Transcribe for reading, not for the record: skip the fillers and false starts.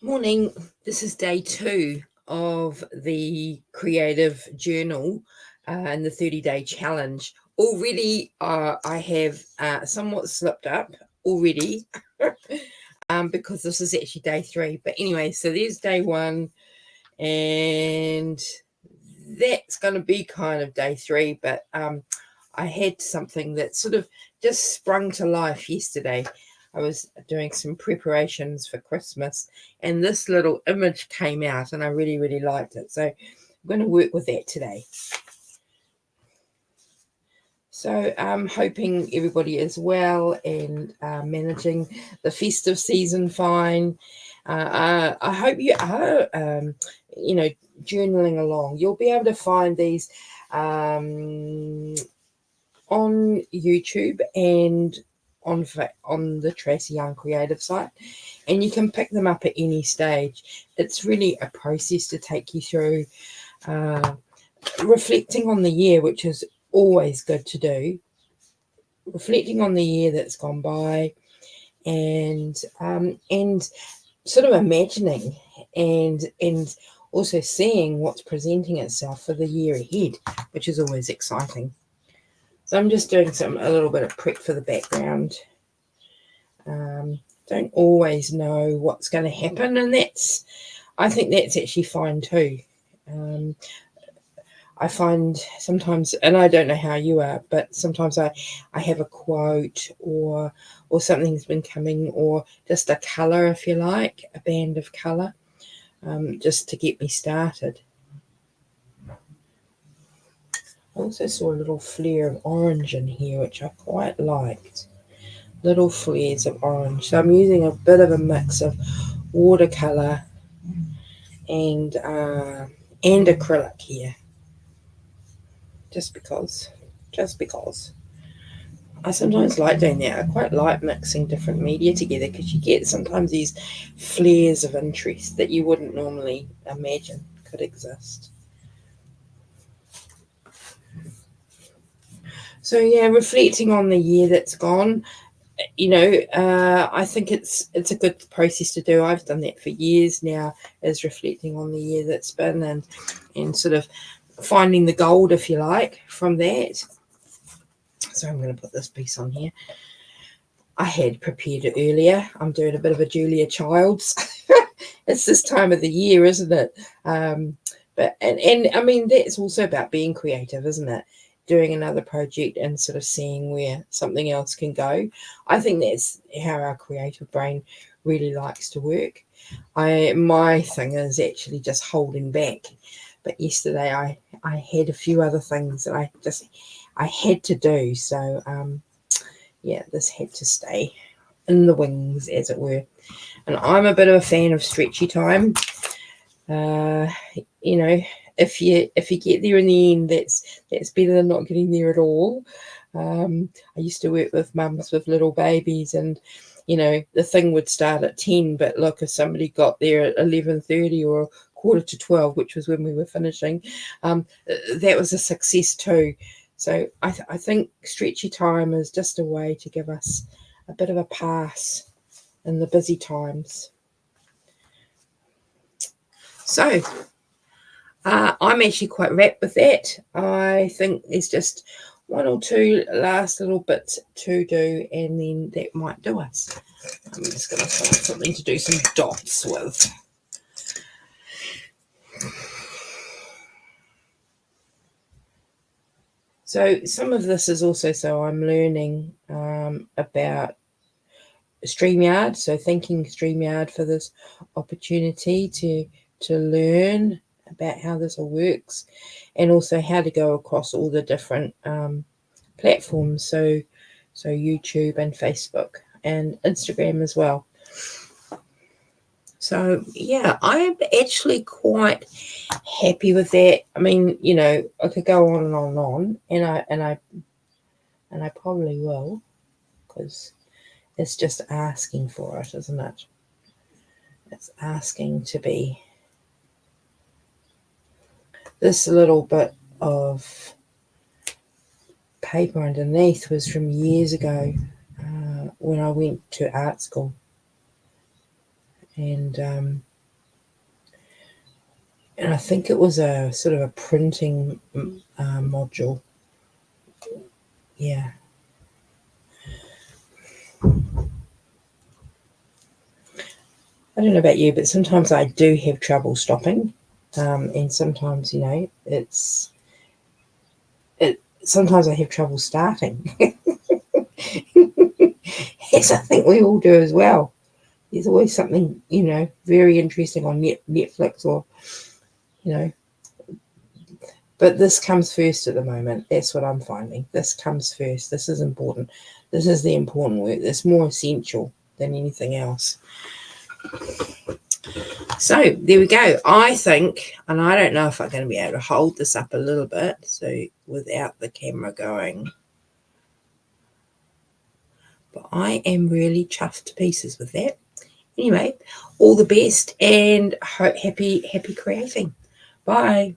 Morning. This is day 2 of the creative journal and the 30-day challenge. Already, I have somewhat slipped up already because this is actually day 3. But anyway, so there's day 1, and that's going to be kind of day 3. But I had something that sort of just sprung to life yesterday. I was doing some preparations for Christmas, and this little image came out, and I really, really liked it. So I'm going to work with that today. So I'm hoping everybody is well and managing the festive season fine. I hope you are, journaling along. You'll be able to find these on YouTube and on the Tracy Young Creative site, and you can pick them up at any stage. It's really a process to take you through reflecting on the year, which is always good to do. Reflecting on the year that's gone by, and sort of imagining and also seeing what's presenting itself for the year ahead, which is always exciting. So I'm just doing a little bit of prep for the background. Don't always know what's going to happen, and I think that's actually fine too. I find sometimes, and I don't know how you are, but sometimes I have a quote or something's been coming, or just a colour, if you like, a band of colour, just to get me started. I also saw a little flare of orange in here, which I quite liked. Little flares of orange. So I'm using a bit of a mix of watercolour and acrylic here. Just because. I sometimes like doing that. I quite like mixing different media together, because you get sometimes these flares of interest that you wouldn't normally imagine could exist. So yeah, reflecting on the year that's gone, I think it's a good process to do. I've done that for years now, is reflecting on the year that's been, and sort of finding the gold, if you like, from that. So I'm going to put this piece on here. I had prepared it earlier. I'm doing a bit of a Julia Childs. It's this time of the year, isn't it? But I mean, that's also about being creative, isn't it? Doing another project and sort of seeing where something else can go. I think that's how our creative brain really likes to work. My thing is actually just holding back. But yesterday I had a few other things that I had to do. So yeah, this had to stay in the wings, as it were. And I'm a bit of a fan of stretchy time. If you get there in the end, that's better than not getting there at all. I used to work with mums with little babies, and the thing would start at 10, but look, if somebody got there at 11:30 or quarter to 12, which was when we were finishing, that was a success too. So I think stretchy time is just a way to give us a bit of a pass in the busy times. So I'm actually quite wrapped with that. I think there's just one or two last little bits to do, and then that might do us. I'm just going to find something to do some dots with. So some of this is also so I'm learning about StreamYard. So thanking StreamYard for this opportunity to learn about how this all works, and also how to go across all the different platforms. So YouTube and Facebook and Instagram as well. So yeah, I'm actually quite happy with that. I mean, I could go on and on and on, and I probably will, because it's just asking for it, isn't it? It's asking to be. This little bit of paper underneath was from years ago when I went to art school, and And I think it was a sort of a printing module. Yeah. I don't know about you, but sometimes I do have trouble stopping. And sometimes, sometimes I have trouble starting. Yes, I think we all do as well. There's always something, very interesting on Netflix or, but this comes first at the moment. That's what I'm finding. This comes first. This is important. This is the important work. It's more essential than anything else. So there we go. I think, and I don't know if I'm going to be able to hold this up a little bit, so without the camera going, but I am really chuffed to pieces with that. Anyway, all the best and happy creating. Bye.